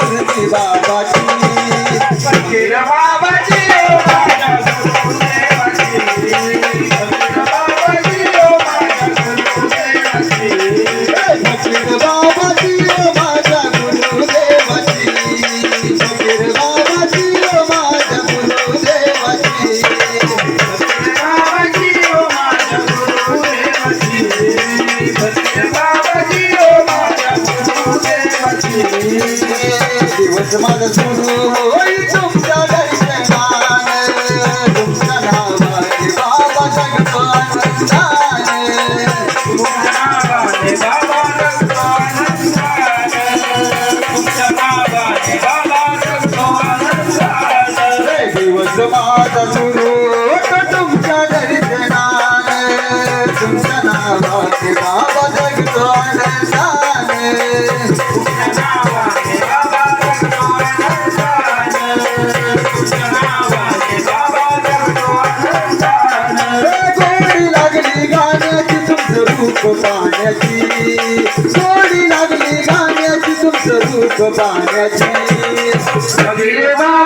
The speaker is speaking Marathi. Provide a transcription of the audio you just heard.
मूर्ती बाबाची फकीर बाबाजी ओ माझ्या गुरुदेवाची फकीर बाबाजी ओ माझ्या गुरुदेवाची फकीर बाबाची ओ माझ्या गुरुदेवाची फकीर बाबाजी ओ माझ्या गुरुदेवाची फकीर बाबाजी ओ माझ्या गुरुदेवाची फकीर बाबाजी ओ माझ्या गुरुदेवाची दिवस माझा सुरू होईल तुमच्या दर्शनाने तुमच्या नावाने बाबा जगतो आनंदाने तुमच्या नावाने बाबा जगतो आनंदाने तुमच्या नावाने बाबा जगतो आनंदाने दिवस माझा सुरू होतो तुमच्या दर्शनाने तुमच्या नावाने बाबा जगतो आनंदाने तुमच्या नावाने बाबा जगतो आनंदाने तुमच्या नावाने बाबा जगतो आनंदाने गोडी लागली गाण्याची तुमचं रूप पाहण्याची गोडी लागली गाण्याची तुमचं रूप पाहण्याची फकीर बाबाजी